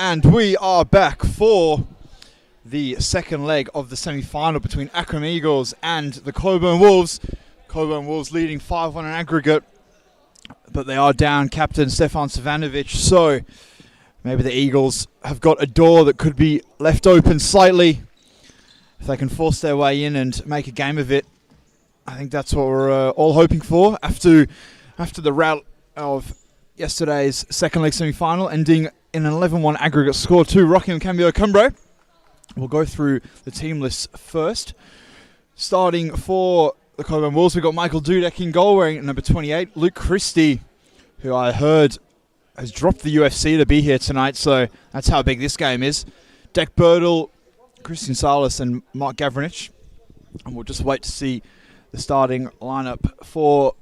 And we are back for the second leg of the semi-final between Arqam Eagles and the Cockburn Wolves. Cockburn Wolves leading 5-1 in aggregate, but they are down captain Stefan Savanovic, so maybe the Eagles have got a door that could be left open slightly. If they can force their way in and make a game of it, I think that's what we're all hoping for after the rout of yesterday's second leg semi-final, ending in an 11-1 aggregate score to Arqam and Cambio Cumbro. We'll go through the team list first. Starting for the Cockburn Wolves, we've got Michael Dudek in goal wearing number 28. Luke Christie, who I heard has dropped the UFC to be here tonight, so that's how big this game is. Dek Birdle, Christian Salas and Mark Gavranich. And we'll just wait to see the starting lineup for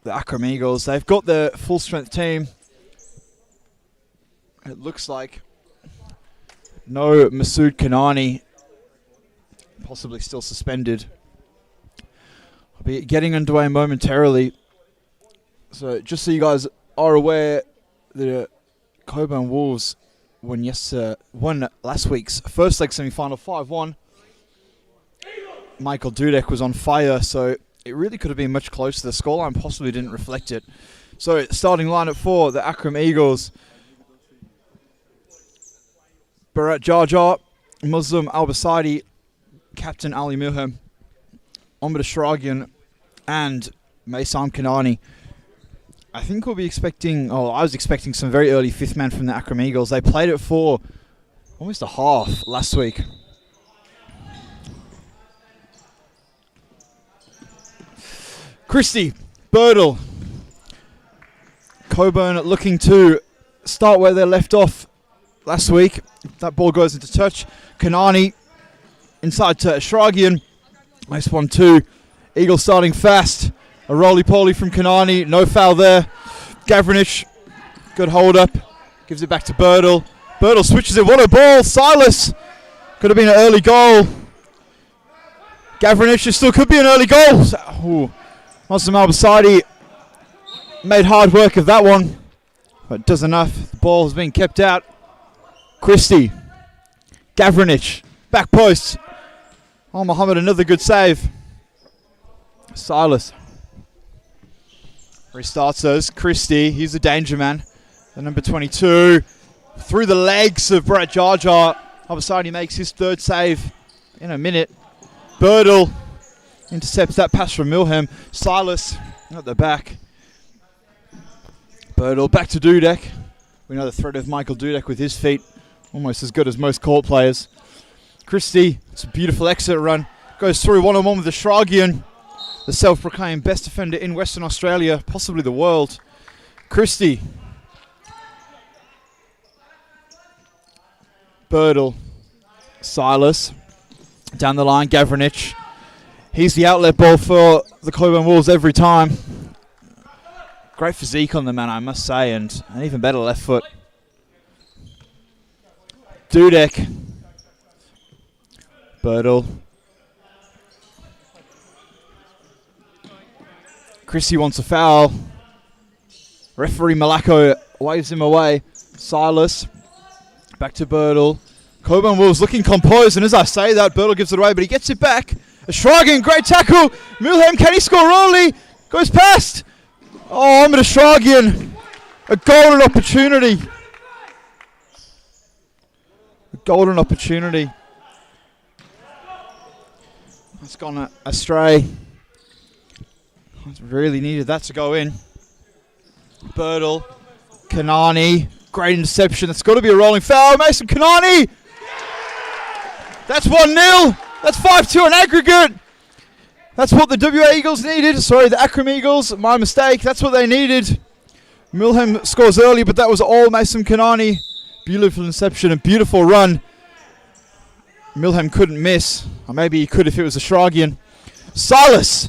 the Arqam Eagles. They've got the full strength team. It looks like no Masood Kanani, possibly still suspended. I'll be getting underway momentarily. So just so you guys are aware, the Cockburn Wolves won last week's first leg semi-final 5-1. Michael Dudek was on fire, so it really could have been much closer. The scoreline possibly didn't reflect it. So starting lineup for the Arqam Eagles: Bharat Jarjar, Muslim Al-Basaidi, Captain Ali Milham, Omid Ashragian, and Maysam Kanani. I think we'll be expecting, I was expecting some very early fifth man from the Arqam Eagles. They played it for almost a half last week. Christie, Birdle, Cockburn looking to start where they left off last week. That ball goes into touch. Kanani inside to Ashragian. Nice 1-2. Eagles starting fast. A roly-poly from Kanani. No foul there. Gavranich, good hold up. Gives it back to Birdle. Birdle switches it. What a ball. Silas. Could have been an early goal. Gavranich still could be an early goal. Muslim Al-Basaidi made hard work of that one, but does enough. The ball has been kept out. Christie, Gavranich, back post. Oh, Mohammed, another good save. Silas restarts us. Christie, he's the danger man. The number 22, through the legs of Bharat Jarjar. Al-Basaidi makes his third save in a minute. Birdle intercepts that pass from Milham. Silas at the back. Birdle back to Dudek. We know the threat of Michael Dudek with his feet. Almost as good as most court players. Christie, it's a beautiful exit run. Goes through one-on-one with the Ashragian, the self-proclaimed best defender in Western Australia, possibly the world. Christie. Birdle. Silas. Down the line, Gavranich. He's the outlet ball for the Cockburn Wolves every time. Great physique on the man, I must say, and an even better left foot. Dudek. Birdle. Christie wants a foul. Referee Malacco waves him away. Silas. Back to Birdle. Cockburn Wolves looking composed, and as I say that, Birdle gives it away, but he gets it back. Ashragian, great tackle. Milham, can he score early? Goes past. Oh, Omid Ashragian. A golden opportunity. A golden opportunity. That's gone astray. Really needed that to go in. Birdle. Kanani. Great interception. That's got to be a rolling foul. Mason Kanani. That's 1-0. That's 5-2 in aggregate. That's what the WA Eagles needed. Sorry, the Arqam Eagles. My mistake. That's what they needed. Milham scores early, but that was all Mason Kanani. Beautiful interception and beautiful run. Milham couldn't miss. Or maybe he could if it was a Ashragian. Silas.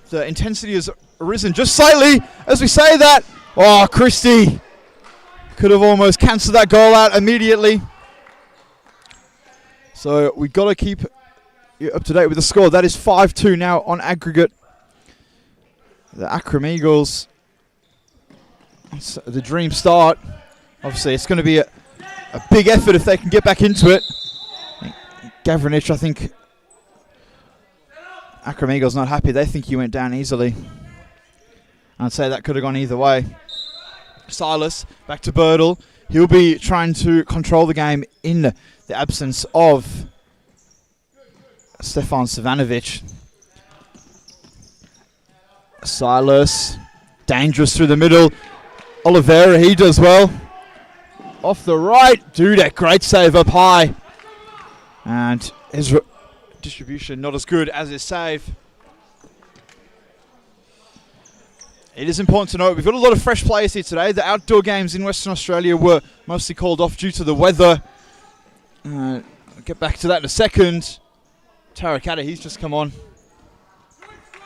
The intensity has risen just slightly as we say that. Oh, Christie. Could have almost cancelled that goal out immediately. So we've got to keep you up to date with the score. That is 5-2 now on aggregate. The Arqam Eagles, the dream start, Obviously, it's going to be a big effort if they can get back into it. Gavranich, I think Arqam Eagles not happy. They think he went down easily. I'd say that could have gone either way. Silas, back to Birdle. He'll be trying to control the game in the absence of Stefan Savanovic. Silas, dangerous through the middle. Oliveira, he does well. Off the right, Dudek, great save up high. And his distribution not as good as his save. It is important to note we've got a lot of fresh players here today. The outdoor games in Western Australia were mostly called off due to the weather. I'll get back to that in a second. Tarakata, he's just come on.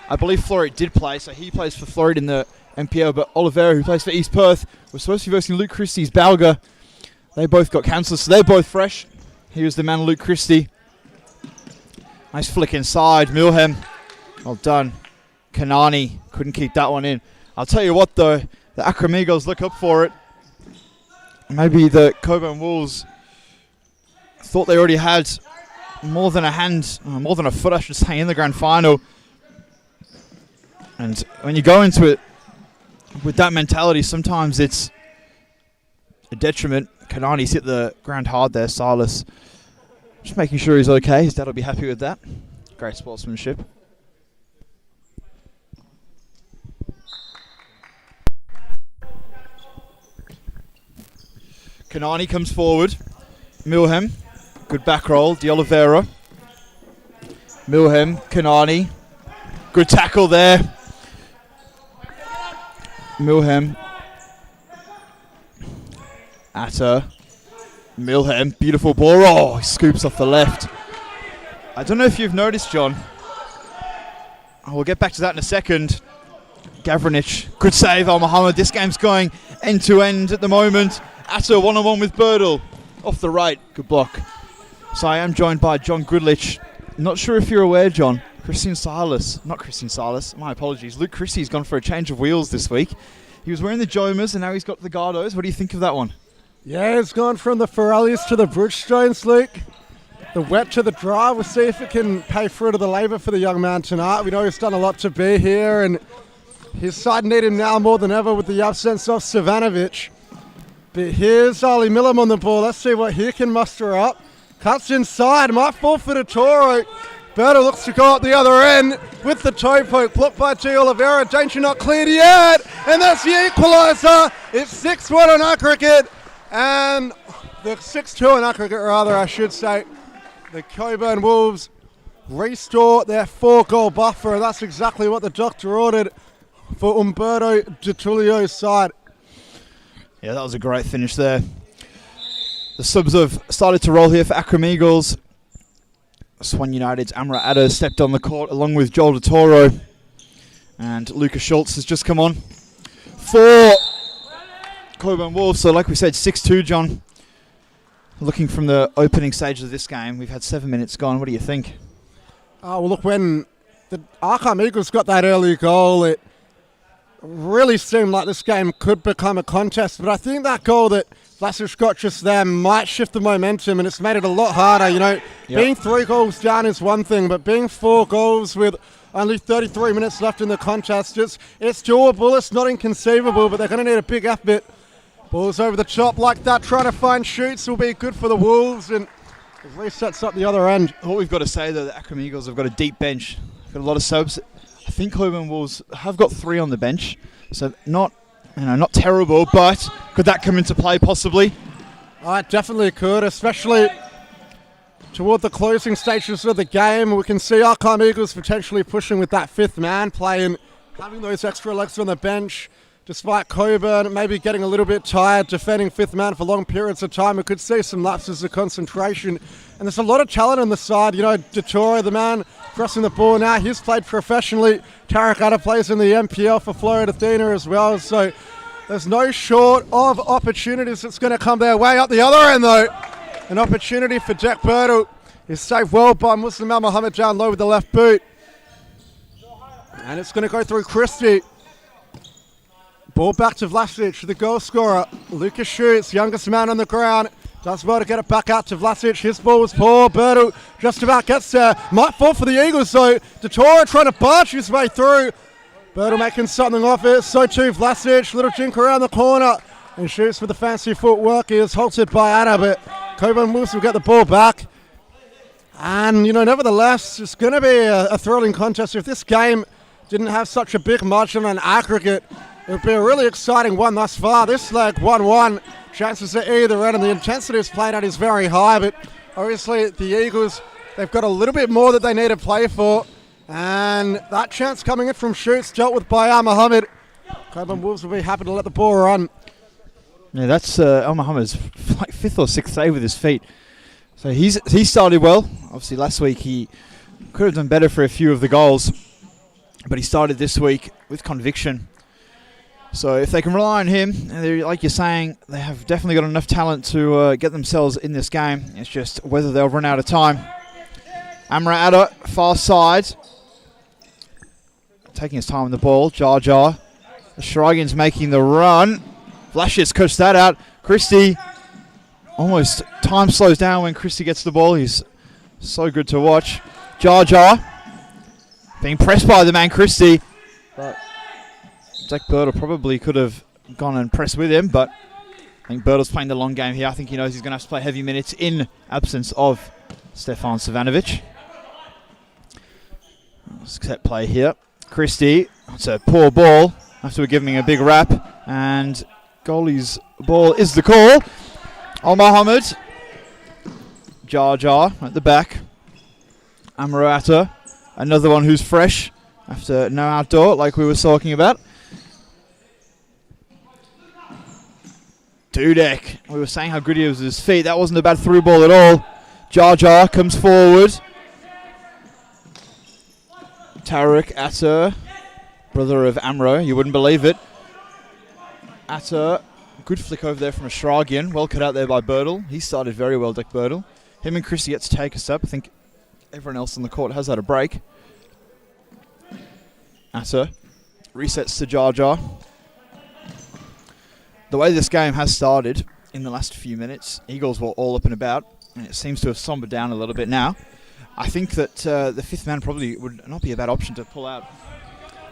I believe Florid did play, so he plays for Florid in the MPL, but Oliveira, who plays for East Perth, was supposed to be versing Luke Christie's Balga. They both got cancelled, so they're both fresh. Here's the man, Luke Christie. Nice flick inside. Milhem. Well done. Kanani couldn't keep that one in. I'll tell you what, though. The Arqam Eagles look up for it. Maybe the Cockburn Wolves thought they already had more than a hand, more than a foot, I should say, in the grand final. And when you go into it with that mentality, sometimes it's a detriment. Kanani's hit the ground hard there, Silas. Just making sure he's okay. His dad will be happy with that. Great sportsmanship. Kanani comes forward. Milhem, good back roll. De Oliveira. Milhem, Kanani. Good tackle there. Milhem. Atta. Milhem, beautiful ball. Oh, he scoops off the left. I don't know if you've noticed, John. We'll get back to that in a second. Gavranich, good save, Al Muhammad. This game's going end to end at the moment. Atta one-on-one with Birdle. Off the right, good block. So I am joined by John Goodlich. Not sure if you're aware, John. Christian Silas, my apologies. Luke Christie's gone for a change of wheels this week. He was wearing the Jomas and now he's got the Gardos. What do you think of that one? Yeah, it's gone from the Ferraris to the Bridgestones, Luke. The wet to the dry. We'll see if it can pay fruit of the labour for the young man tonight. We know he's done a lot to be here, and his side need him now more than ever with the absence of Savanovic. But here's Ali Millam on the ball. Let's see what he can muster up. Cuts inside. Might fall for the Toro. Berta looks to go up the other end with the toe poke. Blocked by G. Oliveira. Danger not cleared yet. And that's the equaliser. It's 6-1 on aggregate. And the 6-2 on aggregate, rather, I should say. The Cockburn Wolves restore their 4-goal buffer. And that's exactly what the doctor ordered for Umberto Di Tullio's side. Yeah, that was a great finish there. The subs have started to roll here for Arqam Eagles. Swan United's Amra Adder stepped on the court along with Joel De Toro. And Lucas Schultz has just come on for Cockburn Wolves. So like we said, 6-2, John. Looking from the opening stage of this game, we've had 7 minutes gone. What do you think? Well, look, when the Arqam Eagles got that early goal, it really seemed like this game could become a contest. But I think that goal that Vlasic got just there might shift the momentum, and it's made it a lot harder. You know, being 3 goals down is one thing, but being 4 goals with only 33 minutes left in the contest, it's doable. It's not inconceivable, but they're going to need a big effort. Balls over the top like that, trying to find shoots will be good for the Wolves, and it resets up the other end. What we've got to say, though, the Arqam Eagles have got a deep bench. Got a lot of subs. I think Cockburn Wolves have got 3 on the bench, so not terrible, but could that come into play possibly? It definitely could, especially toward the closing stages of the game. We can see Arqam Eagles potentially pushing with that 5th man playing, having those extra legs on the bench. Despite Cockburn maybe getting a little bit tired defending 5th man for long periods of time, we could see some lapses of concentration. And there's a lot of talent on the side. You know, De Toro, the man crossing the ball now, he's played professionally. Tarek Atta plays in the MPL for Florida Athena as well. So there's no short of opportunities that's going to come their way. Up the other end, though, an opportunity for Jack Birtle is saved well by Muslim Al Muhammad down low with the left boot. And it's going to go through Christie. Ball back to Vlasic, the goal scorer. Lucas shoots, youngest man on the ground. Does well to get it back out to Vlasic. His ball was poor. Bertel just about gets there. Might fall for the Eagles, though. Detora trying to barge his way through. Bertel making something of it. So too Vlasic. Little jink around the corner. And shoots with the fancy footwork. He is halted by Anna, but Cockburn Wolves will get the ball back. And, nevertheless, it's going to be a thrilling contest. If this game didn't have such a big margin on aggregate, it would be a really exciting one thus far. This leg, 1-1. Chances at either end, and the intensity is played out is very high, but obviously the Eagles, they've got a little bit more that they need to play for. And that chance coming in from shoots dealt with by Al Mohammed. Cockburn Wolves will be happy to let the ball run. Yeah, that's Al Mohammed's like 5th or 6th save with his feet. So he started well. Obviously last week he could have done better for a few of the goals, but he started this week with conviction. So if they can rely on him, and like you're saying, they have definitely got enough talent to get themselves in this game. It's just whether they'll run out of time. Amra far side, taking his time on the ball. Jar Jar. Shragin's making the run. Vlasic cuts that out. Christie, almost time slows down when Christie gets the ball. He's so good to watch. Jar Jar being pressed by the man Christie. But Jack Bertel probably could have gone and pressed with him, but I think Bertel's playing the long game here. I think he knows he's going to have to play heavy minutes in absence of Stefan Savanovic. Set play here. Christie, it's a poor ball after we're giving him a big wrap, and goalie's ball is the call. Al Mohammed. Jar Jar at the back. Amrata, another one who's fresh after no outdoor, like we were talking about. Dudek, we were saying how good he was with his feet. That wasn't a bad through ball at all. Jar Jar comes forward. Tariq Atter, brother of Amro, you wouldn't believe it. Atter, good flick over there from a Shragian. Well cut out there by Bertel. He started very well, Dick Bertel. Him and Christie get to take us up. I think everyone else on the court has had a break. Atter resets to Jar Jar. The way this game has started in the last few minutes, Eagles were all up and about, and it seems to have sombered down a little bit now. I think that the fifth man probably would not be a bad option to pull out.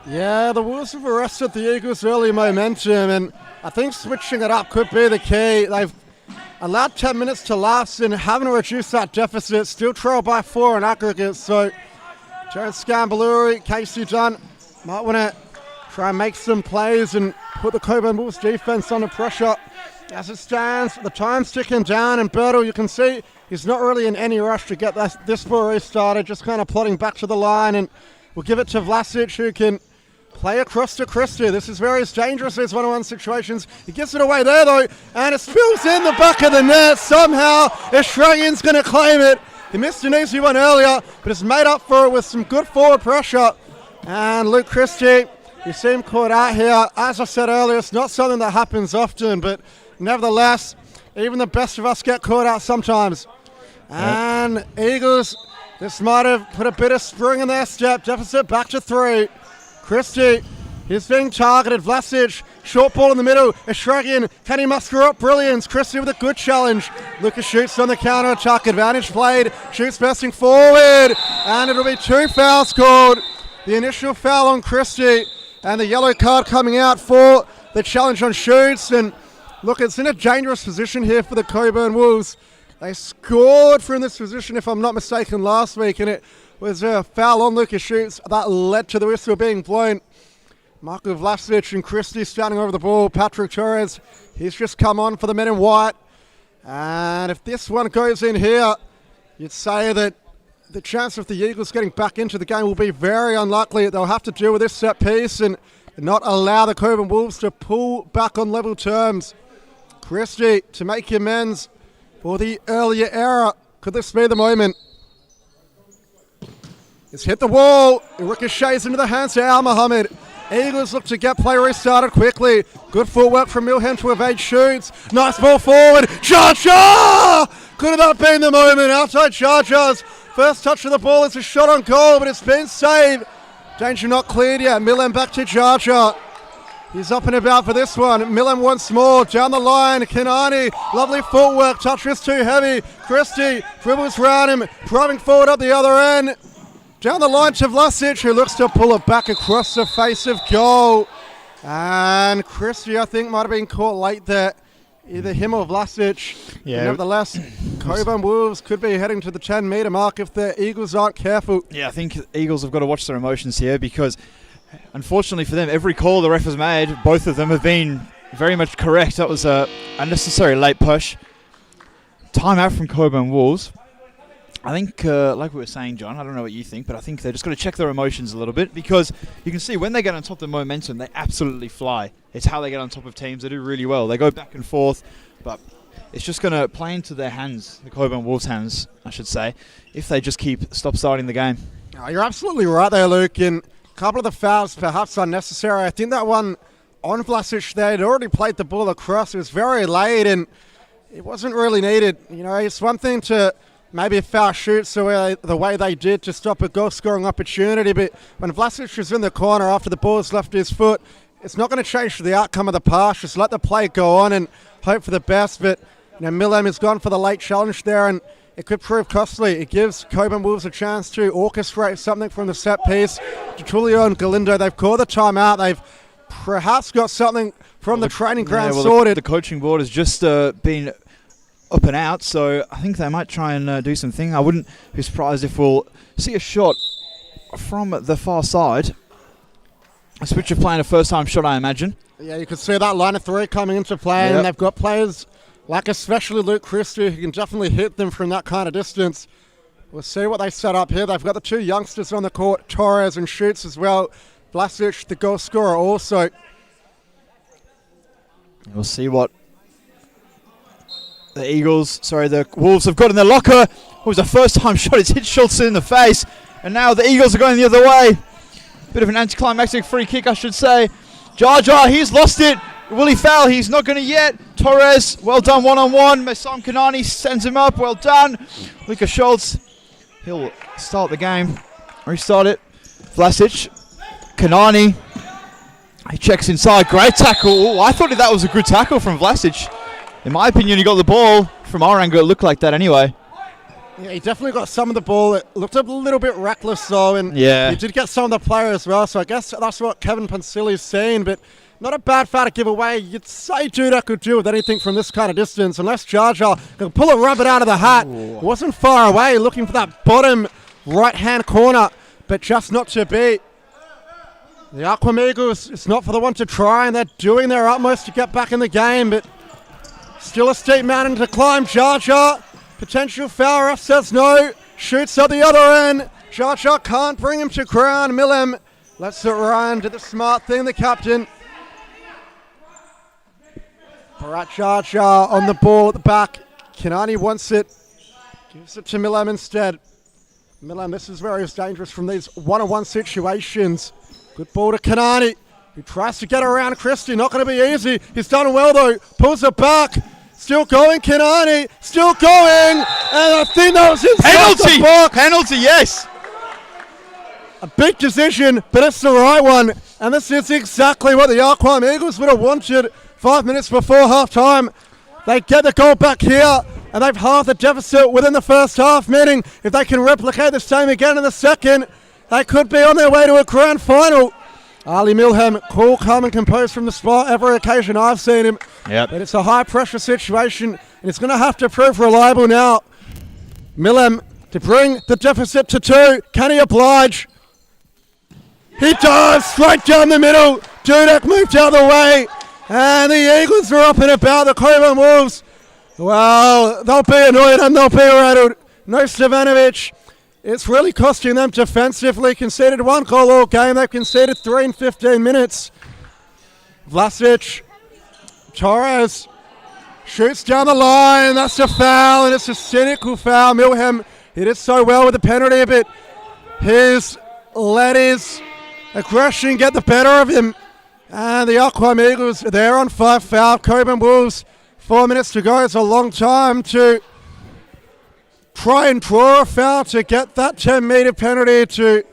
Yeah, the Wolves have arrested the Eagles' early momentum, and I think switching it up could be the key. They've allowed 10 minutes to lapse and having to reduce that deficit, still trail by 4 in aggregate. So Jared Scambaluri, Casey Dunn might want to try and make some plays and put the Cockburn Wolves defense under pressure. As it stands, the time's ticking down, and Bertel, you can see he's not really in any rush to get this ball restarted, just kind of plodding back to the line, and we'll give it to Vlasic, who can play across to Christie. This is very dangerous, these one-on-one situations. He gets it away there, though, and it spills in the back of the net. Somehow, Australian's going to claim it. He missed an easy one earlier, but has made up for it with some good forward pressure. And Luke Christie, you see him caught out here. As I said earlier, it's not something that happens often, but nevertheless, even the best of us get caught out sometimes. And Eagles, this might have put a bit of spring in their step. Deficit back to 3. Christie, he's being targeted. Vlasic, short ball in the middle. Ashragian, can he muster up brilliance? Christie with a good challenge. Lucas shoots on the counter attack. Advantage played. Shoots bursting forward. And it'll be 2 fouls called. The initial foul on Christie and the yellow card coming out for the challenge on Shoots. And look, it's in a dangerous position here for the Cockburn Wolves. They scored from this position, if I'm not mistaken, last week, and it was a foul on Lucas Shoots that led to the whistle being blown. Marko Vlasic and Christie standing over the ball. Patrick Torres, he's just come on for the men in white. And if this one goes in here, you'd say that the chance of the Eagles getting back into the game will be very unlikely. They'll have to deal with this set piece and not allow the Cockburn Wolves to pull back on level terms. Christie to make amends for the earlier error. Could this be the moment? It's hit the wall. It ricochets into the hands of Al Mohammed. Eagles look to get play restarted quickly. Good footwork from Milhem to evade Shoots. Nice ball forward. Jar Jar! Could have that been the moment? Outside Jar Jar's first touch of the ball. It's a shot on goal, but it's been saved. Danger not cleared yet. Milhem back to Jar Jar. He's up and about for this one. Millen once more, down the line. Kanani, lovely footwork. Touch is too heavy. Christie dribbles round him, driving forward up the other end. Down the line to Vlasic, who looks to pull it back across the face of goal. And Christie, I think, might have been caught late there. Either him or Vlasic. Yeah. But nevertheless, Cockburn Wolves could be heading to the 10-metre mark if the Eagles aren't careful. Yeah, I think Eagles have got to watch their emotions here because, unfortunately for them, every call the ref has made, both of them have been very much correct. That was a unnecessary late push. Time out from Cockburn Wolves. I think, like we were saying, John, I don't know what you think, but I think they're just got to check their emotions a little bit because you can see when they get on top of the momentum, they absolutely fly. It's how they get on top of teams. They do really well. They go back and forth, but it's just going to play into their hands, the Cockburn Wolves' hands, I should say, if they just stop starting the game. Oh, you're absolutely right there, Luke. And a couple of the fouls perhaps unnecessary. I think that one on Vlasic there, he'd already played the ball across. It was very late and it wasn't really needed. You know, it's one thing to maybe a foul shoots the way they did to stop a goal-scoring opportunity, but when Vlasic was in the corner after the ball's left his foot, it's not going to change the outcome of the pass. Just let the play go on and hope for the best. But you know, Millam has gone for the late challenge there, and it could prove costly. It gives Cockburn Wolves a chance to orchestrate something from the set piece. Tulio and Galindo, they've called the timeout. They've perhaps got something from the training ground sorted. The coaching board has just been up and out, so I think they might try and do something. I wouldn't be surprised if we'll see a shot from the far side. A switch of playing a first-time shot, I imagine. Yeah, you can see that line of three coming into play, and they've got players like especially Luke Christie who can definitely hit them from that kind of distance. We'll see what they set up here. They've got the two youngsters on the court, Torres and Shoots as well. Vlasic, the goal scorer, also. We'll see what the Wolves have got in their locker. It was a first-time shot. It's hit Schultz in the face. And now the Eagles are going the other way. Bit of an anticlimactic free kick, I should say. Jar, he's lost it. Will he foul? He's not going to yet. Torres, well done one-on-one. Mesam Kanani sends him up. Well done. Luka Schultz, he'll start the game. Restart it. Vlasic, Kanani. He checks inside. Great tackle. Ooh, I thought that was a good tackle from Vlasic. In my opinion, he got the ball. From our angle, it looked like that anyway. Yeah, he definitely got some of the ball. It looked a little bit reckless, though, and he did get some of the player as well, so I guess that's what Kevin Pancilli's saying, but not a bad foul to give away. You'd say Dudek could do with anything from this kind of distance, unless Jar can pull a rabbit out of the hat. It wasn't far away, looking for that bottom right-hand corner, but just not to be. The Arqam Eagles, it's not for the one to try, and they're doing their utmost to get back in the game, but still a steep mountain to climb. Jar. Potential foul, ref says no. Shoots at the other end. Jar can't bring him to ground. Millam lets it run. Did the smart thing, the captain. Alright, Jar on the ball at the back. Kanani wants it. Gives it to Millam instead. Millam, this is where he's dangerous from these one-on-one situations. Good ball to Kanani, who tries to get around Christie. Not going to be easy. He's done well though. Pulls it back. Still going, Kanani. Still going. And I think that was inside the box. Penalty, yes. A big decision, but it's the right one. And this is exactly what the Arqam Eagles would have wanted 5 minutes before half-time. They get the goal back here, and they've halved the deficit within the first half, meaning if they can replicate the same again in the second, they could be on their way to a grand final. Ali Milham, cool, calm and composed from the spot every occasion I've seen him. Yep. But it's a high-pressure situation, and it's going to have to prove reliable now. Milham to bring the deficit to 2. Can he oblige? He does, straight down the middle. Dudek moved out of the way, and the Eagles are up and about. The Cockburn Wolves, well, they'll be annoyed and they'll be rattled. No Stevanovic. It's really costing them defensively. Conceded 1 goal all game. They've conceded 3 in 15 minutes. Vlasic, Torres shoots down the line. That's a foul, and it's a cynical foul. Milham, he did so well with the penalty, but his his aggression get the better of him. And the Arqam Eagles, they're on 5 foul. Cockburn Wolves, 4 minutes to go. It's a long time to try and draw a foul to get that 10-metre penalty to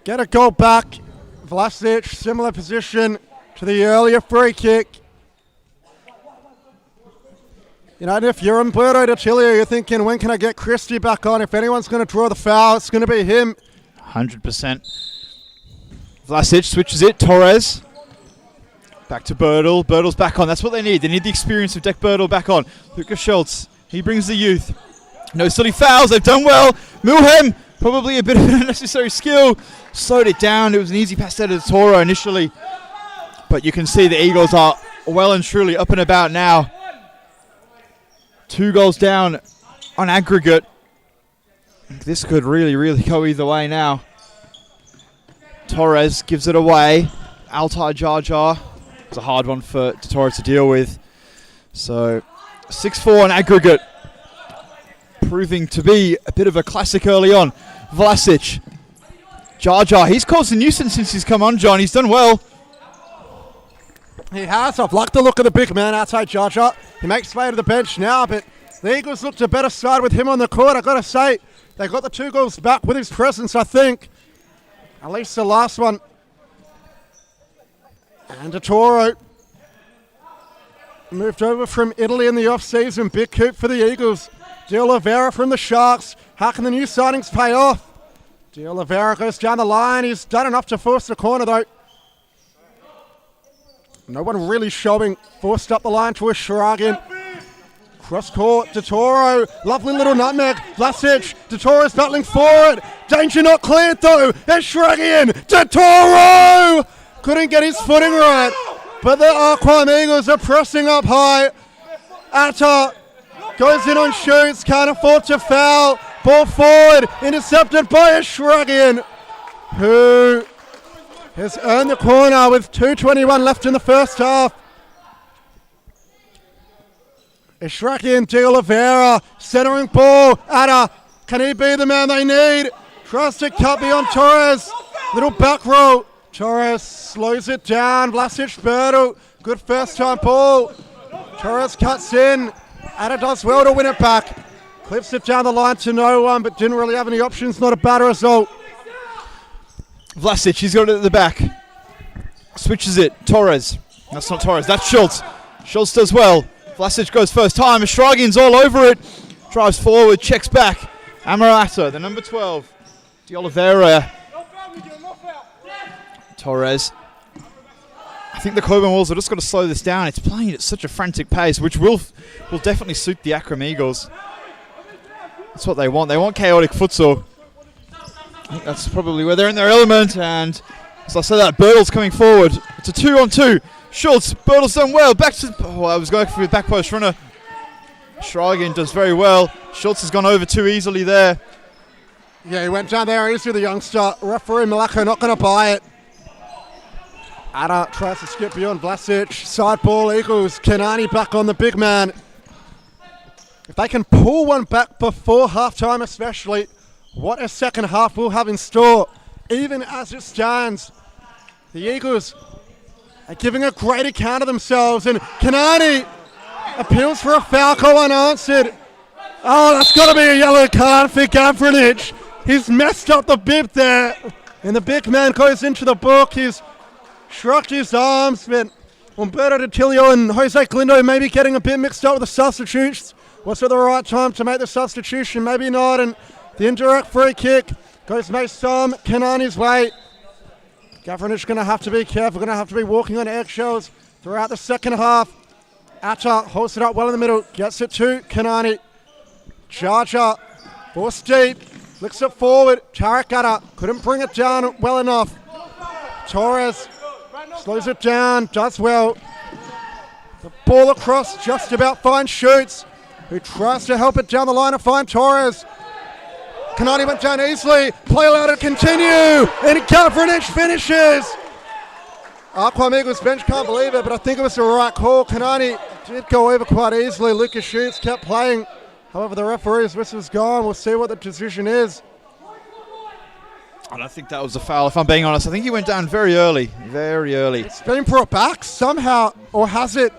get a goal back. Vlasic, similar position. to the earlier free kick. You know, and if you're Umberto D'Attilio, you're thinking, when can I get Christie back on? If anyone's going to draw the foul, it's going to be him. 100%. Vlasic switches it. Torres. Back to Birtle. Birtle's back on. That's what they need. They need the experience of Deck Birtle back on. Lucas Schultz. He brings the youth. No silly fouls. They've done well. Milhem. Probably a bit of unnecessary skill. Slowed it down. It was an easy pass there to Toro initially. But you can see the Eagles are well and truly up and about now. 2 goals down on aggregate. This could really, really go either way now. Torres gives it away. Altai Jar Jar. It's a hard one for Torres to deal with. So 6-4 on aggregate. Proving to be a bit of a classic early on. Vlasic. Jar Jar. He's caused a nuisance since he's come on, John. He's done well. He has. I've liked the look of the big man outside Jar Jar. He makes way to the bench now, but the Eagles looked a better side with him on the court. I've got to say, they got the 2 goals back with his presence, I think. At least the last one. And a Toro. Moved over from Italy in the off-season. Big coup for the Eagles. De Oliveira from the Sharks. How can the new signings pay off? De Oliveira goes down the line. He's done enough to force the corner, though. No one really showing. Forced up the line to a Shragan. Cross court, De Toro. Lovely little nutmeg. Vlasic. De Toro's battling forward. Danger not cleared though. It's Shragan. De Toro! Couldn't get his footing right. But the Arqam Eagles are pressing up high. Atta goes in on shoots. Can't afford to foul. Ball forward. Intercepted by a Shragan, who has earned the corner with 2:21 left in the first half. Ishraki and De Oliveira centering ball. Atta, can he be the man they need? Tries to cut beyond Torres. Little back row. Torres slows it down. Vlasic, Birtle. Good first time ball. Torres cuts in. Atta does well to win it back. Clips it down the line to no one, but didn't really have any options. Not a bad result. Vlasic, he's got it at the back. Switches it. Torres. That's not Torres. That's Schultz. Schultz does well. Vlasic goes first time. Ashragian's all over it. Drives forward. Checks back. Amarata, the number 12. De Oliveira. Torres. I think the Cockburn Wolves are just going to slow this down. It's playing at such a frantic pace, which will definitely suit the Arqam Eagles. That's what they want. They want chaotic futsal. I think that's probably where they're in their element. And as I said that, Birtle's coming forward. It's a 2-on-2. Schultz, Birtle's done well. Back to, I was going for the back post runner. Shragan does very well. Schultz has gone over too easily there. Yeah, he went down there easy, the youngster. Referee Malacco not going to buy it. Atta tries to skip beyond Vlasic. Side ball Eagles. Kanani back on the big man. If they can pull one back before halftime especially, what a second half we'll have in store. Even as it stands, the Eagles are giving a great account of themselves, and Kanani appeals for a foul call unanswered. Oh, that's got to be a yellow card for Gavranich. He's messed up the bib there, and the big man goes into the book. He's shrugged his arms, but Umberto D'Attilio and Jose Glindo may be getting a bit mixed up with the substitutes. Was it the right time to make the substitution? Maybe not, and the indirect free kick goes Mason Kanani's way. Gavranich going to have to be careful, going to have to be walking on eggshells throughout the second half. Atta holds it up well in the middle, gets it to Kanani. Jar forced deep, flicks it forward. Tarek Atta couldn't bring it down well enough. Torres slows it down, does well. The ball across, just about finds Schultz, who tries to help it down the line and find Torres. Kanani went down easily, play allowed to continue, and Gavranich finishes. Arqam Eagles bench can't believe it, but I think it was the right call. Kanani did go over quite easily. Lucas Schultz kept playing. However, the referee's whistle's gone. We'll see what the decision is. I don't think that was a foul, if I'm being honest. I think he went down very early. Very early. It's been brought back somehow, or has it?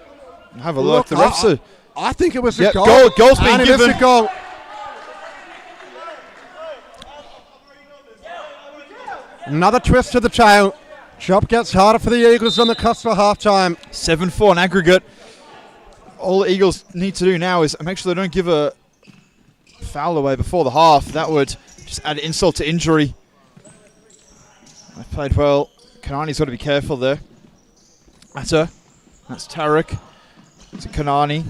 Have a look. The refs are... I think it was a goal. Goal's been given. It is a goal. Another twist to the tail. Job gets harder for the Eagles on the cusp of halftime. 7-4 on aggregate. All the Eagles need to do now is make sure they don't give a foul away before the half. That would just add insult to injury. They played well. Kanani's got to be careful there. That's Tarek. To Kanani.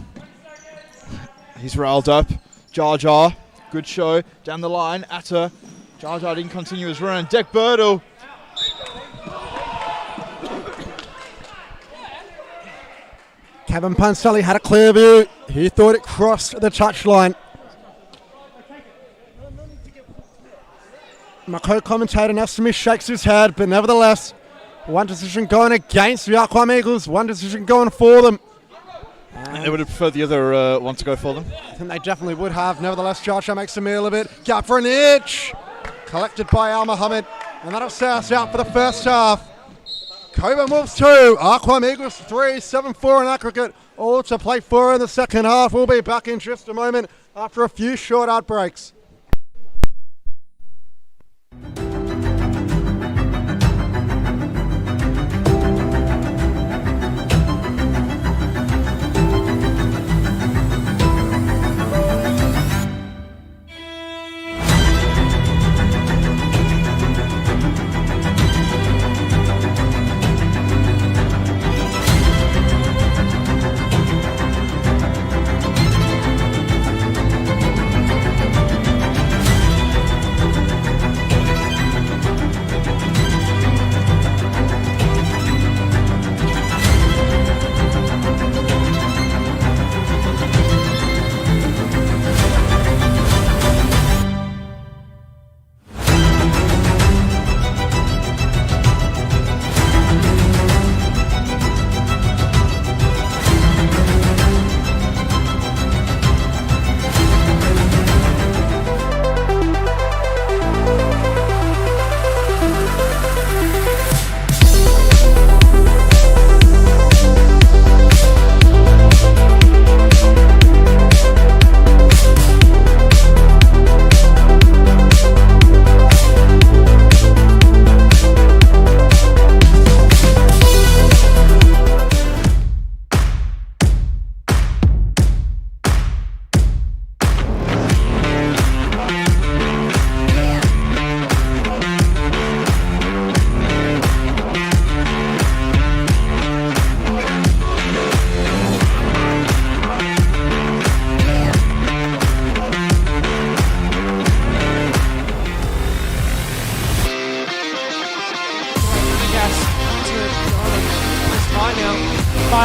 He's riled up. Jar Jar. Good show. Down the line. Atta. Jar Jar didn't continue his run. Deck Birdle. Kevin Panselli had a clear view. He thought it crossed the touchline. My co-commentator next to me shakes his head, but nevertheless, one decision going against the Arqam Eagles, one decision going for them. And they would have preferred the other one to go for them. I think they definitely would have. Nevertheless, Joshua makes a meal of it. Gap for an itch. Collected by Al Mohammed. And that'll set us out for the first half. Cockburn Wolves 2, Arqam Eagles 3, 7-4 in aggregate. All to play for in the second half. We'll be back in just a moment after a few short ad breaks.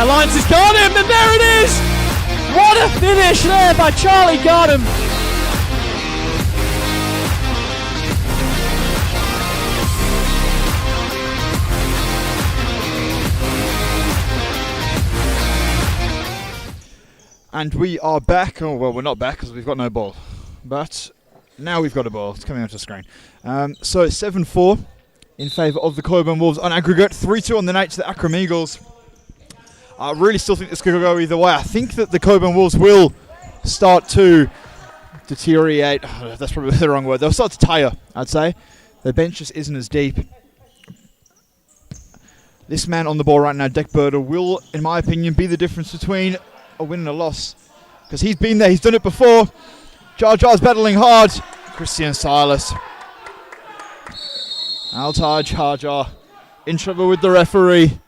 Alliance has got him, and there it is! What a finish there by Charlie Gardam. And we are back. Oh, well, we're not back because we've got no ball. But now we've got a ball. It's coming onto the screen. So 7-4 in favour of the Cockburn Wolves on aggregate. 3-2 on the night to the Arqam Eagles. I really still think this could go either way. I think that the Cockburn Wolves will start to deteriorate. Oh, that's probably the wrong word. They'll start to tire, I'd say. Their bench just isn't as deep. This man on the ball right now, Deck Birder, will, in my opinion, be the difference between a win and a loss. Because he's been there, he's done it before. Jar Jar's battling hard. Christian Silas. Altar Jar Jar in trouble with the referee.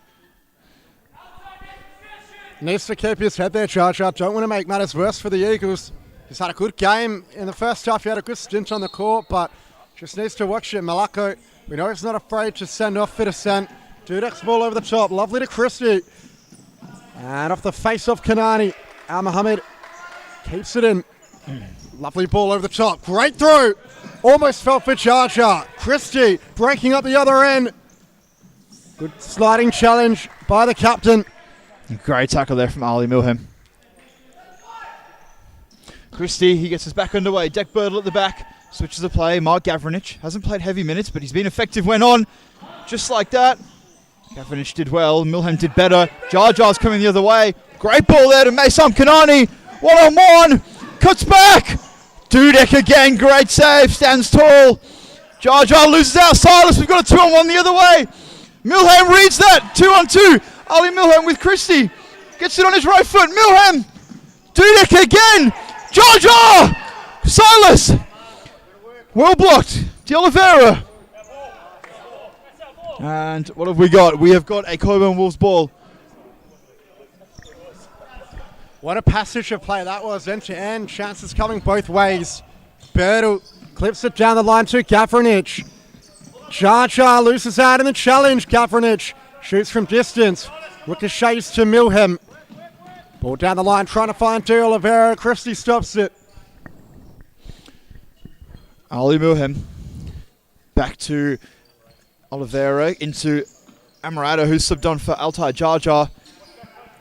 Needs to keep his head there, Jar Jar. Don't want to make matters worse for the Eagles. He's had a good game. In the first half, he had a good stint on the court, but just needs to watch it. Malako, we know he's not afraid to send off for descent. Dudek's ball over the top. Lovely to Christie. And off the face of Kanani. Al Mohammed keeps it in. Lovely ball over the top. Great throw. Almost fell for Jar Jar. Christie breaking up the other end. Good sliding challenge by the captain. Great tackle there from Ali Milham. Christie, he gets us back underway. Deck Birdle at the back. Switches the play. Mark Gavranich hasn't played heavy minutes, but he's been effective when on. Just like that. Gavranich did well. Milham did better. Jar Jar's coming the other way. Great ball there to Mason Kanani. 1-on-1. Cuts back. Dudek again. Great save. Stands tall. Jar Jar loses out. Silas. We've got a 2-on-1 the other way. Milham reads that. 2-on-2. Ali Milham with Christie. Gets it on his right foot. Milham. Dudek again. Georgia. Silas. Well blocked. De Oliveira. And what have we got? We have got a Cockburn Wolves ball. What a passage of play that was, end to end. Chances coming both ways. Birdle clips it down the line to Gavranich. Jar loses out in the challenge. Gavranich shoots from distance. Ricochets to Milham. Ball down the line trying to find De Oliveira. Christie stops it. Ali Milham. Back to Oliveira into Amarato, who's subbed on for Altai Jar.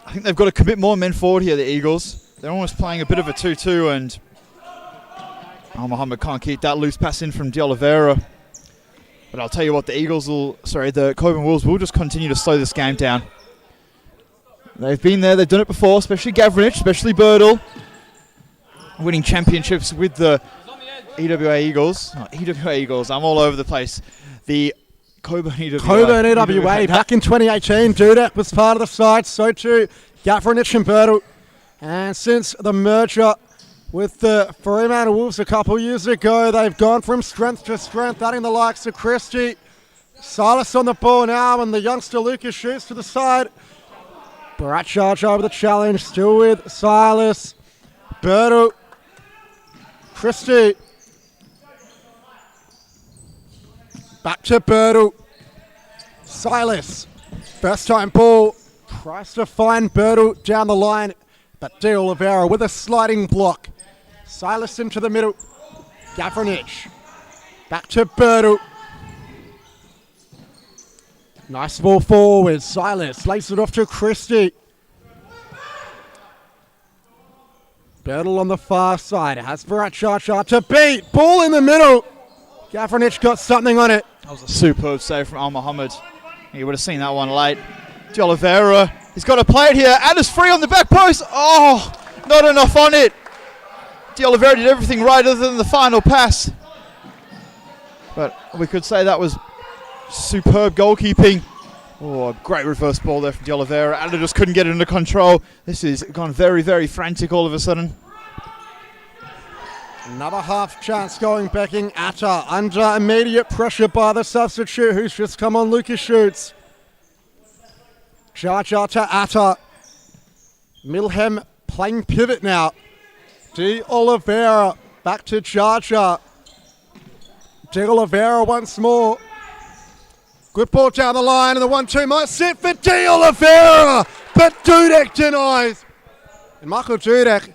I think they've got to commit more men forward here, the Eagles. They're almost playing a bit of a 2-2, and Al Muhammad can't keep that loose pass in from De Oliveira. But I'll tell you what, the Cockburn Wolves will just continue to slow this game down. They've been there, they've done it before, especially Gavranich, especially Birdle, winning championships with the EWA Eagles. Oh, EWA Eagles, I'm all over the place. The Cockburn EWA back in 2018. Dudek was part of the side, so too Gavranich and Birdle. And since the merger with the Fremantle Wolves a couple years ago, they've gone from strength to strength, adding the likes of Christie. Silas on the ball now, and the youngster Lucas shoots to the side. Barat Jar with the challenge, still with Silas. Birdle. Christie. Back to Birdle. Silas. First time ball. Tries to find Birdle down the line. But De Oliveira with a sliding block. Silas into the middle. Gavranich. Back to Birdle. Nice ball forward. Silas lays it off to Christie. Birdle on the far side. Has Barat Jar to beat. Ball in the middle. Gavranich got something on it. That was a superb save from Al Muhammad. You would have seen that one late. De Oliveira, he's got to play it here. Addis free on the back post. Oh, not enough on it. De Oliveira did everything right other than the final pass. But we could say that was superb goalkeeping. Oh, a great reverse ball there from De Oliveira. Adler just couldn't get it under control. This has gone very, very frantic all of a sudden. Another half chance going backing Atta under immediate pressure by the substitute who's just come on. Lucas shoots. Jar to Atta. Milham playing pivot now. De Oliveira back to Jar. De Oliveira once more. Good ball down the line, and the 1-2 might sit for De Oliveira, but Dudek denies. And Michael Dudek,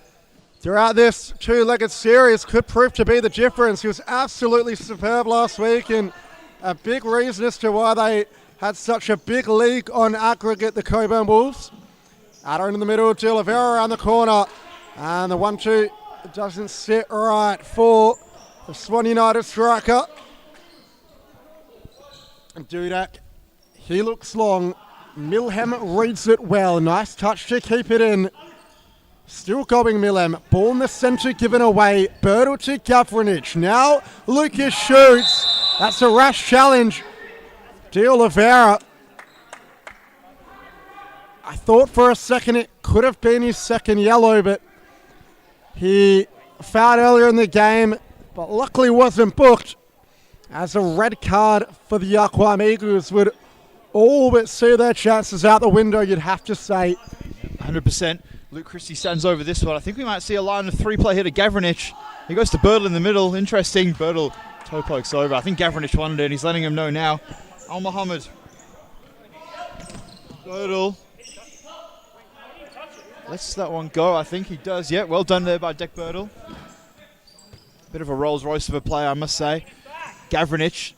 throughout this two-legged series, could prove to be the difference. He was absolutely superb last week, and a big reason as to why they had such a big lead on aggregate, the Cockburn Wolves. Adder in the middle, De Oliveira around the corner, and the 1-2 doesn't sit right for the Swan United striker. Dudek, he looks long. Milham reads it well. Nice touch to keep it in. Still going Milham. Ball in the centre given away. Birdle to Gavranich. Now Lucas shoots. That's a rash challenge. De Oliveira. I thought for a second it could have been his second yellow, but he fouled earlier in the game, but luckily wasn't booked, as a red card for the Arqam Eagles would all but see their chances out the window, you'd have to say. 100%. Luke Christie stands over this one. I think we might see a line of three-play here to Gavranich. He goes to Birdle in the middle. Interesting. Birdle toe pokes over. I think Gavranich wanted it, and he's letting him know now. Al Muhammad. Birdle. Lets that one go. I think he does. Yeah, well done there by Dek Birdle. Bit of a Rolls Royce of a play, I must say. Gavranich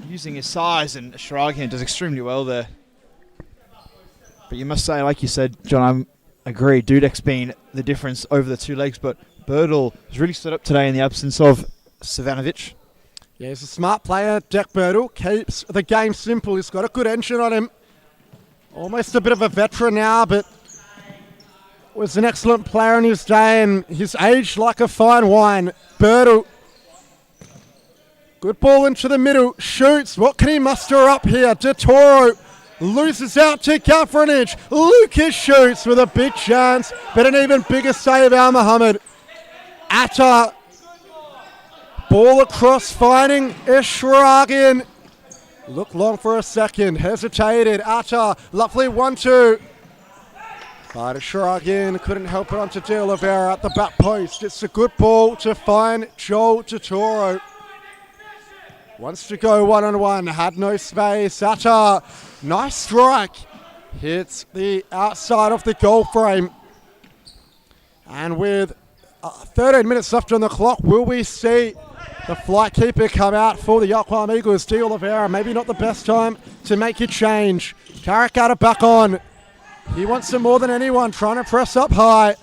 using his size, and Sharagian does extremely well there. But you must say, like you said, John, I agree, Dudek's been the difference over the two legs, but Birdle has really stood up today in the absence of Savanovic. Yeah, he's a smart player. Dek Birdle keeps the game simple. He's got a good engine on him. Almost a bit of a veteran now, but was an excellent player in his day, and he's aged like a fine wine. Birdle Good ball into the middle. Shoots. What can he muster up here? De Toro loses out to Gaffronage. Lucas shoots with a big chance, but an even bigger save, Al Muhammad. Atta. Ball across, finding Ishragin. Looked long for a second, hesitated. Atta, lovely 1-2. But Ishragin couldn't help it onto De Oliveira at the back post. It's a good ball to find Joel De Toro. Wants to go one-on-one, had no space. Atta, nice strike. Hits the outside of the goal frame. And with 13 minutes left on the clock, will we see the flight keeper come out for the Arqam Eagles? De Oliveira, maybe not the best time to make a change. Karikata back on. He wants it more than anyone, trying to press up high.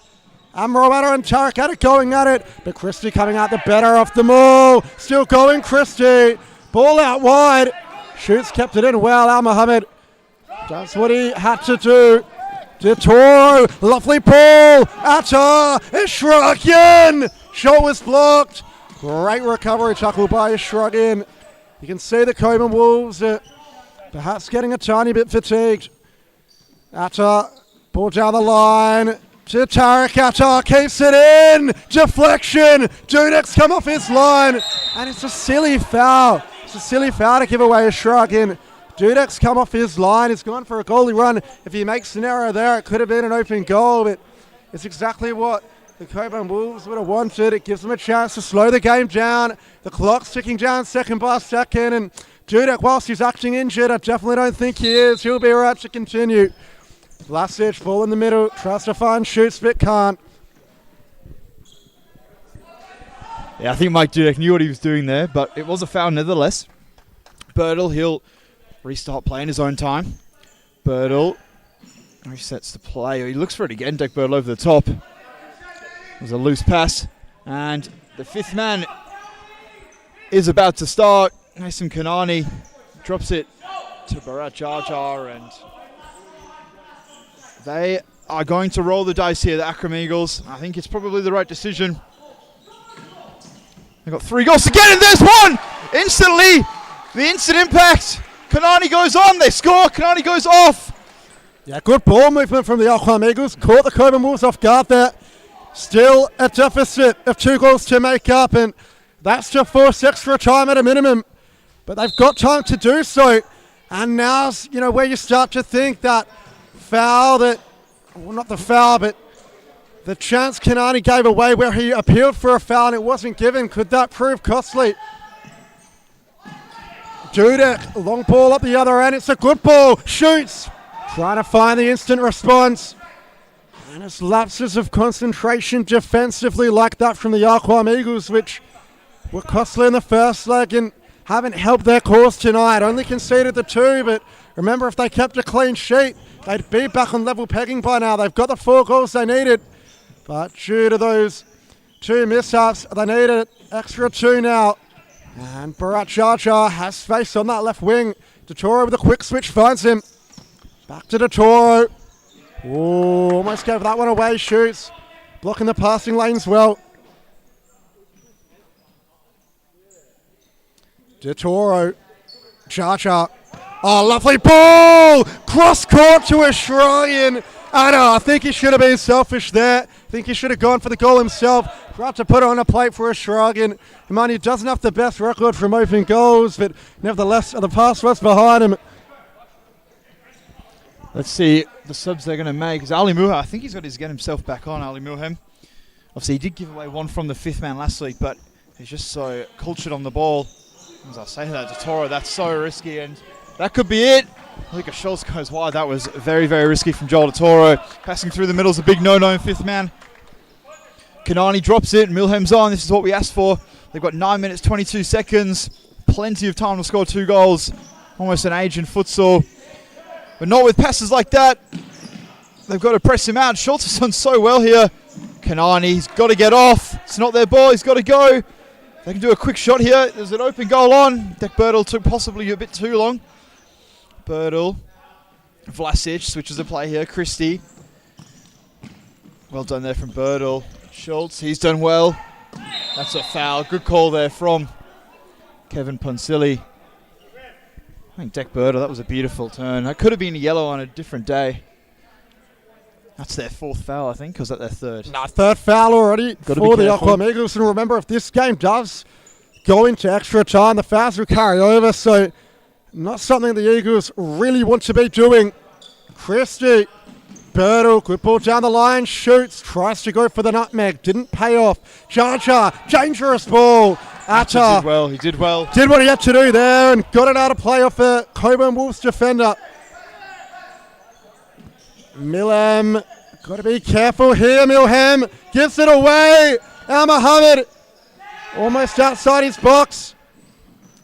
Amroata and Tarakata going at it, but Christie coming out the better of them all. Still going Christie. Ball out wide. Shoots, kept it in well. Al Muhammad does what he had to do. De Toro, lovely ball. Atta, Ishragin. Shot was blocked. Great recovery tackle by Ishragin. You can see the Cockburn Wolves perhaps getting a tiny bit fatigued. Atta, ball down the line to Tarek. Atta keeps it in. Deflection. Dudek's come off his line. And it's a silly foul. It's a silly foul to give away a shrug in. Dudek's come off his line. He's gone for a goalie run. If he makes an error there, it could have been an open goal. But it's exactly what the Cockburn Wolves would have wanted. It gives them a chance to slow the game down. The clock's ticking down second by second. And Dudek, whilst he's acting injured, I definitely don't think he is. He'll be right to continue. Vlasic, ball in the middle, tries to find shoots, but can't. Yeah, I think Mike Dudek knew what he was doing there, but it was a foul nevertheless. Birtle, he'll restart play in his own time. Birtle resets the play. He looks for it again, Deck Birtle over the top. It was a loose pass, and the fifth man is about to start. Nasim Kanani drops it to Bharat Jar Jar, and they are going to roll the dice here, the Arqam Eagles. I think it's probably the right decision. They've got 3 goals to get, and there's one! Instantly, the instant impact. Kanani goes on, they score, Kanani goes off. Yeah, good ball movement from the Arqam Eagles. Caught the Cockburn Wolves off guard there. Still a deficit of 2 goals to make up, and that's to force extra time at a minimum. But they've got time to do so. And now's, where you start to think that foul that, well, not the foul, but the chance Kanani gave away where he appealed for a foul and it wasn't given. Could that prove costly? Dudek, long ball up the other end. It's a good ball. Shoots. Trying to find the instant response. And it's lapses of concentration defensively like that from the Arqam Eagles, which were costly in the first leg and haven't helped their cause tonight. Only conceded the 2, but remember, if they kept a clean sheet, they'd be back on level pegging by now. They've got the 4 goals they needed. But due to those 2 mishaps, they need an extra 2 now. And Bharat Jar Jar has space on that left wing. De Toro with a quick switch finds him. Back to De Toro. Oh, almost gave that one away. Shoots. Blocking the passing lanes well. De Toro. Jar Jar. Oh, lovely ball! Cross court to Australian. I think he should have been selfish there. I think he should have gone for the goal himself. Tried to put it on a plate for Australian. Imani doesn't have the best record from open goals, but nevertheless, the pass was behind him. Let's see the subs they're going to make. Is Ali Muha, I think he's got to get himself back on, Ali Muhem. Obviously, he did give away 1 from the 5th man last week, but he's just so cultured on the ball. As I say that, De Toro, that's so risky, and that could be it. I think a Schultz goes wide. That was very, very risky from Joel De Toro. Passing through the middle is a big no-no in 5th man. Kanani drops it. Milham's on. This is what we asked for. They've got 9 minutes, 22 seconds. Plenty of time to score 2 goals. Almost an age in futsal. But not with passes like that. They've got to press him out. Schultz has done so well here. Kanani, he's got to get off. It's not their ball. He's got to go. They can do a quick shot here. There's an open goal on. Deck Birtle took possibly a bit too long. Birtle. Vlasic switches the play here. Christie. Well done there from Birtle. Schultz, he's done well. That's a foul. Good call there from Kevin Ponsilli. I think Deck Birder, that was a beautiful turn. That could have been a yellow on a different day. That's their 4th foul, I think, or was that their 3rd? No, 3rd foul already for the careful. Arqam Eagles. And remember, if this game does go into extra time, the fouls will carry over. So not something the Eagles really want to be doing. Christie, Birdle, good ball down the line, shoots, tries to go for the nutmeg, didn't pay off. Jar Jar, dangerous ball. Atta He did well. Did what he had to do there and got it out of play off the Cockburn Wolves defender. Milham, got to be careful here. Milham gives it away. Al Mohammed, almost outside his box.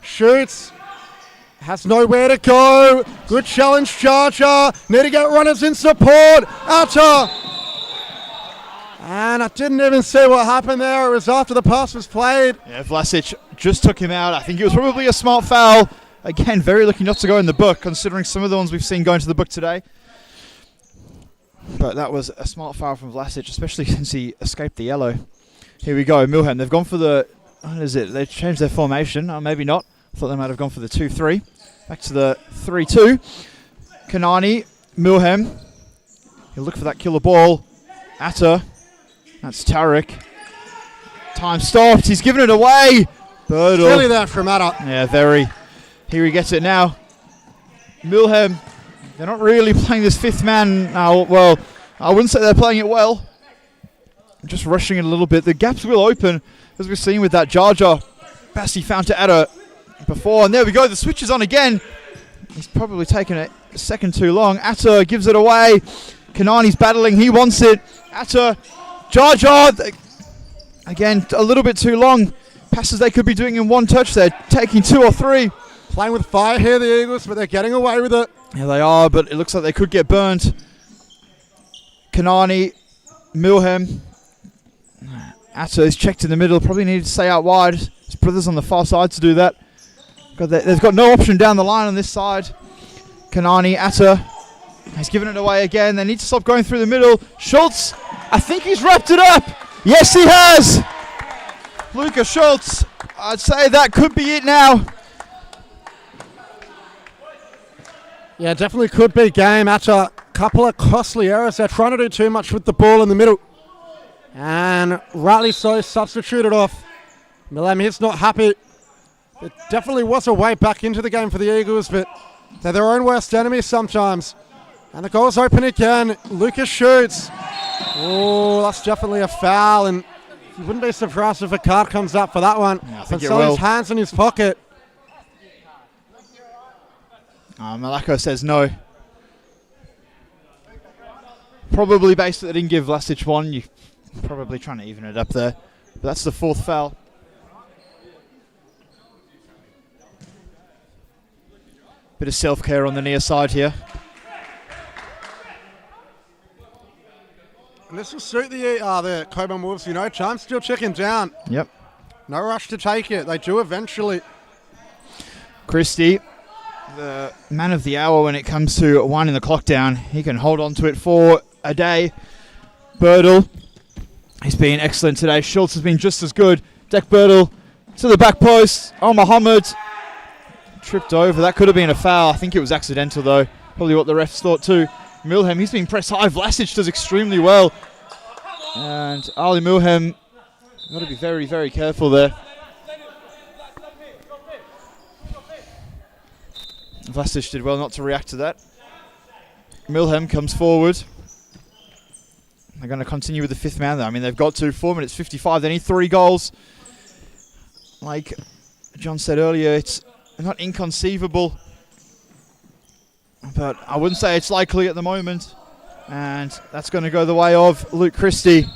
Shoots. Has nowhere to go. Good challenge, Jar Jar. Need to get runners in support. Atta. And I didn't even see what happened there. It was after the pass was played. Yeah, Vlasic just took him out. I think it was probably a smart foul. Again, very lucky not to go in the book, considering some of the ones we've seen go into the book today. But that was a smart foul from Vlasic, especially since he escaped the yellow. Here we go, Milham. They've gone for the... What is it? They've changed their formation. Or maybe not. I thought they might have gone for the 2-3. Back to the 3-2. Kanani, Milham. He'll look for that killer ball. Atta. That's Tarek. Time stopped. He's given it away. Birdle. Really there from Atta. Yeah, very. Here he gets it now. Milham. They're not really playing this 5th man now. Well, I wouldn't say they're playing it well. Just rushing it a little bit. The gaps will open, as we've seen with that Jar Jar. Bassi found to Atta before. And there we go. The switch is on again. He's probably taken a second too long. Atta gives it away. Kanani's battling. He wants it. Atta. Jar Jar. Again, a little bit too long. Passes they could be doing in 1 touch. They're taking 2 or 3. Playing with fire here, the Eagles, but they're getting away with it. Yeah, they are, but it looks like they could get burnt. Kanani, Milham. Atta is checked in the middle. Probably needed to stay out wide. His brother's on the far side to do that. They've got no option down the line on this side. Kanani, Atta. He's given it away again. They need to stop going through the middle. Schultz, I think he's wrapped it up. Yes, he has. Luca Schultz. I'd say that could be it now. Yeah, definitely could be game. After a couple of costly errors, they're trying to do too much with the ball in the middle. And rightly so, substituted off. Milham is not happy. It definitely was a way back into the game for the Eagles, but they're their own worst enemy sometimes. And the goal's open again. Lucas shoots. Oh, that's definitely a foul, and you wouldn't be surprised if a card comes up for that one. Yeah, I think it so will. his hands in his pocket. Malako says no. Probably based that they didn't give Vlasic one. You're probably trying to even it up there. But that's the 4th foul. Bit of self-care on the near side here. And this will suit the Cockburn Wolves, you know. Time's still ticking down. Yep. No rush to take it. They do eventually. Christie, the man of the hour when it comes to winding the clock down. He can hold on to it for a day. Birdle, he's been excellent today. Schultz has been just as good. Deck Birdle to the back post. Oh, Mohammed tripped over. That could have been a foul. I think it was accidental though. Probably what the refs thought too. Milham, he's been pressed high. Vlasic does extremely well. And Ali Milham, got to be very, very careful there. Vlasic did well not to react to that. Milham comes forward. They're going to continue with the 5th man though. I mean, they've got to 4 minutes 55. They need 3 goals. Like John said earlier, it's not inconceivable, but I wouldn't say it's likely at the moment. And that's going to go the way of Luke Christie.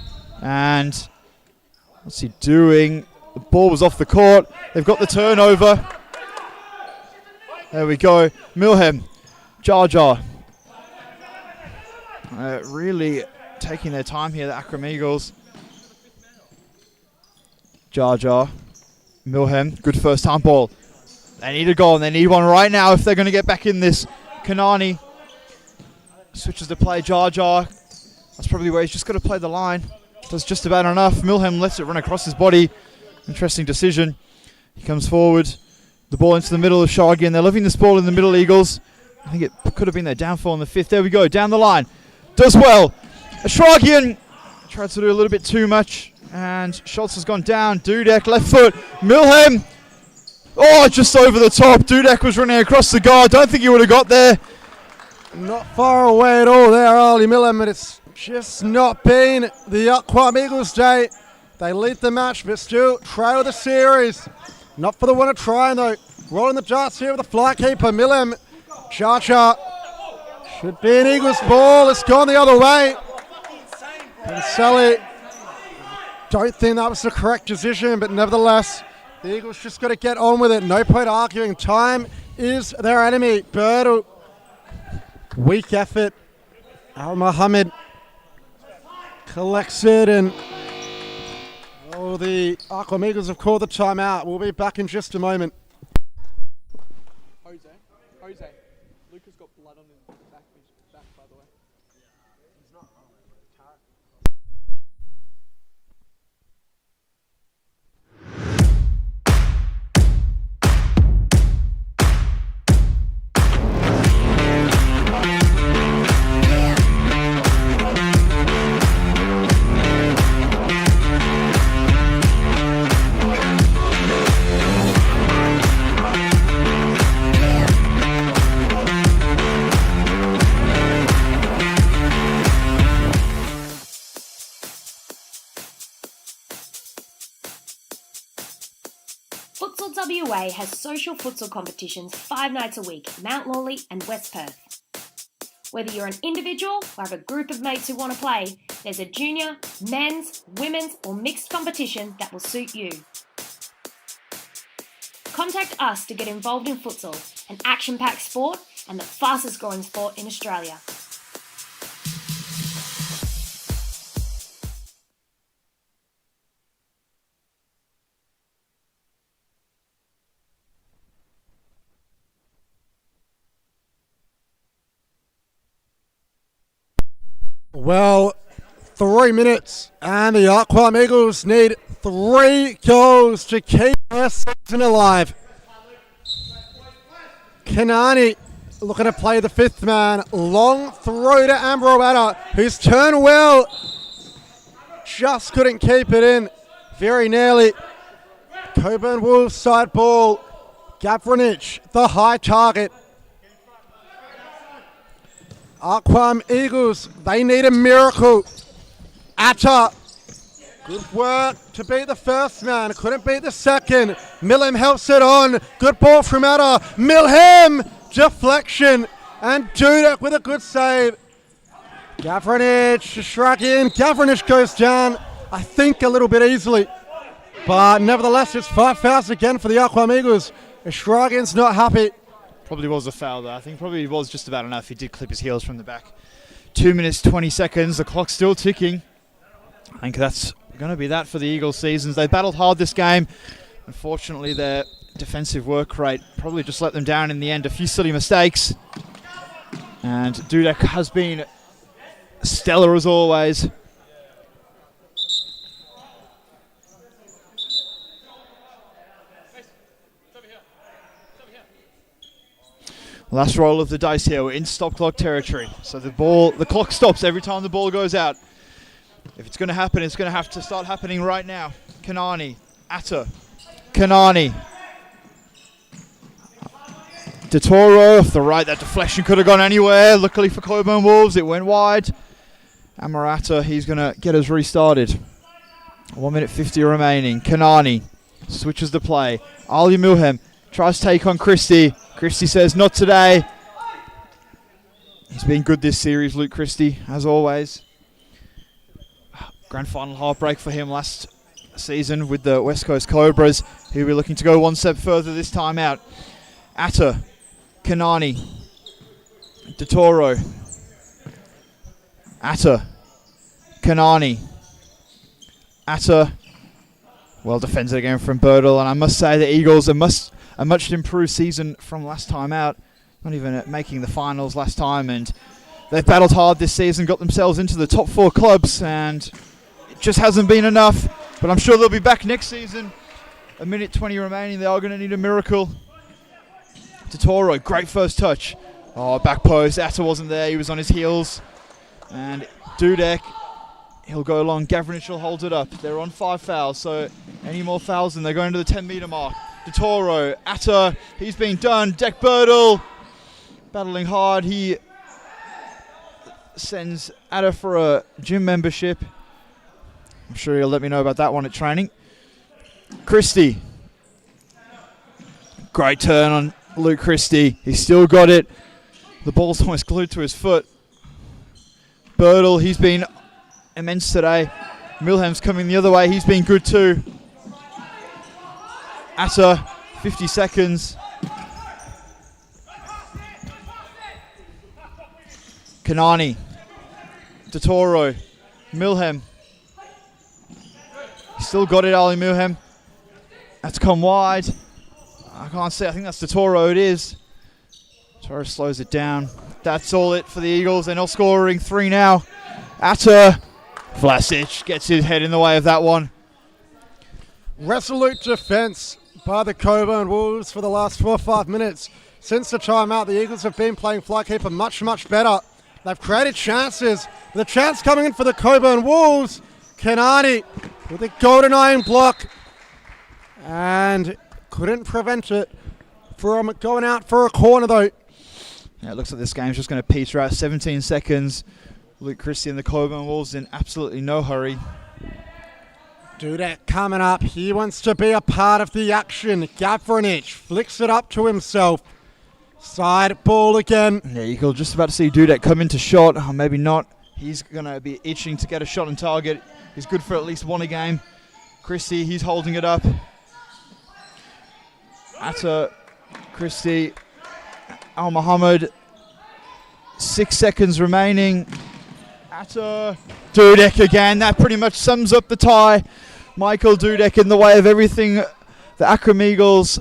And what's he doing? The ball was off the court. They've got the turnover. There we go. Milham, Jar Jar. Really taking their time here, the Arqam Eagles. Jar Jar, Milham, good first time ball. They need a goal and they need one right now if they're going to get back in this. Kanani switches to play Jar Jar. That's probably where he's just got to play the line. Does just about enough. Milham lets it run across his body. Interesting decision. He comes forward. The ball into the middle of Shargi, and they're leaving this ball in the middle, Eagles. I think it could have been their downfall in the 5th. There we go, down the line. Does well. Ashragian tried to do a little bit too much, and Schultz has gone down. Dudek, left foot. Milhem. Oh, just over the top. Dudek was running across the guard. Don't think he would have got there. Not far away at all there, Ollie Milhem, but it's just not been the Arqam Eagles' day. They lead the match, but still trail the series. Not for the one of trying, though. Rolling the darts here with the fly keeper, Milhem. Cha-cha. Should be an Eagles ball. It's gone the other way. And Sally, don't think that was the correct decision, but nevertheless, the Eagles just got to get on with it. No point arguing. Time is their enemy. Birdle. Weak effort. Al Muhammad collects it, and the Arqam Eagles have called the timeout. We'll be back in just a moment. Jose, Luca's got blood on his back, by the way. He's not wrong. Futsal WA has social futsal competitions 5 nights a week, Mount Lawley and West Perth. Whether you're an individual or have a group of mates who want to play, there's a junior, men's, women's or mixed competition that will suit you. Contact us to get involved in futsal, an action-packed sport and the fastest growing sport in Australia. Well, 3 minutes, and the Arqam Eagles need 3 goals to keep their season alive. Kanani looking to play the 5th man. Long throw to Ambrowata, who's turned well. Just couldn't keep it in. Very nearly. Cockburn Wolves side ball. Gavranich, the high target. Arqam Eagles, they need a miracle. Atta, good work to beat the 1st man, couldn't beat the 2nd. Milhem helps it on, good ball from Atta. Milhem, deflection, and Dudek with a good save. Gavranich to shrug in, Gavranich goes down, I think a little bit easily. But nevertheless, it's 5 fouls again for the Arqam Eagles. Shragin's not happy. Probably was a foul though. I think probably was just about enough. He did clip his heels from the back. 2 minutes, 20 seconds. The clock's still ticking. I think that's going to be that for the Eagles seasons. They battled hard this game. Unfortunately, their defensive work rate probably just let them down in the end. A few silly mistakes. And Dudek has been stellar as always. Last roll of the dice here. We're in stop clock territory. So the clock stops every time the ball goes out. If it's going to happen, it's going to have to start happening right now. Kanani, Atta, Kanani. DeToro off the right. That deflection could have gone anywhere. Luckily for Cockburn Wolves, it went wide. Amarata, he's going to get us restarted. 1 minute 50 remaining. Kanani switches the play. Ali Milhem tries to take on Christie. Christie says, not today. He's been good this series, Luke Christie, as always. Grand final heartbreak for him last season with the West Coast Cobras, who will be looking to go one step further this time out. Atta, Kanani, DeToro, Atta, Kanani, Atta. Well defended again from Birdle, and I must say the Eagles a much improved season from last time out. Not even making the finals last time, and they've battled hard this season, got themselves into the top 4 clubs, and it just hasn't been enough. But I'm sure they'll be back next season. 1 minute 20 remaining. They are going to need a miracle. Totoro, great first touch. Oh, back post. Atta wasn't there. He was on his heels. And Dudek, he'll go along. Gavrinic will hold it up. They're on 5 fouls, so any more fouls and they're going to the 10-meter mark. Totoro, Atta, he's been done. Dek Birdle, battling hard. He sends Atta for a gym membership. I'm sure he'll let me know about that one at training. Christie. Great turn on Luke Christie. He's still got it. The ball's almost glued to his foot. Birdle, he's been immense today. Milham's coming the other way. He's been good too. Atta, 50 seconds. Kanani. Totoro. Milham. Still got it, Ali Milham. That's come wide. I can't see. I think that's Totoro. It is. Totoro slows it down. That's all it for the Eagles. They're not scoring 3 now. Atta. Vlasic gets his head in the way of that one. Resolute defence by the Cockburn Wolves for the last 4 or 5 minutes. Since the timeout, the Eagles have been playing fly keeper much, much better. They've created chances. The chance coming in for the Cockburn Wolves. Kanani with a golden iron block. And couldn't prevent it from going out for a corner though. Yeah, it looks like this game's just going to peter out. 17 seconds. Luke Christie and the Cockburn Wolves in absolutely no hurry. Dudek coming up. He wants to be a part of the action. Gavrinic flicks it up to himself. Side ball again. Yeah, you can just about to see Dudek come into shot. Or maybe not. He's going to be itching to get a shot on target. He's good for at least 1 a game. Christie, he's holding it up. Atta, Christie, Al Muhammad. 6 seconds remaining. Atta, Dudek again. That pretty much sums up the tie. Michael Dudek in the way of everything the Arqam Eagles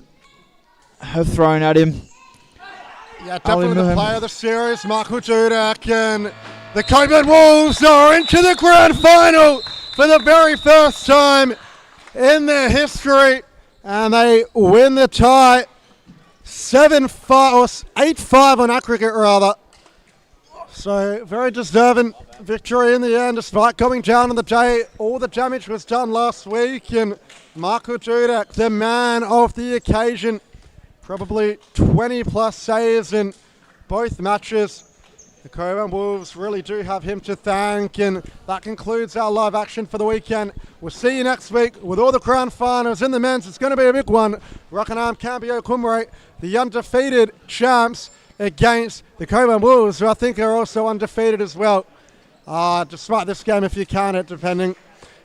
have thrown at him. Yeah, definitely the player of the series, Michael Dudek, and the Cockburn Wolves are into the grand final for the very first time in their history, and they win the tie 7-5 or 8-5 on aggregate rather. So very deserving victory in the end, despite going down on the day. All the damage was done last week, and Michael Dudek, the man of the occasion, probably 20 plus saves in both matches. The Cockburn Wolves really do have him to thank, and that concludes our live action for the weekend. We'll see you next week with all the grand finals in the men's. It's going to be a big one. Rockingham Cambio Cumbre, the undefeated champs, against the Cockburn Wolves, who I think are also undefeated as well. Despite this game, if you count it, depending.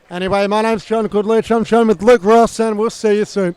Anyway, my name's John Goodleach. I'm shown with Luke Ross, and we'll see you soon.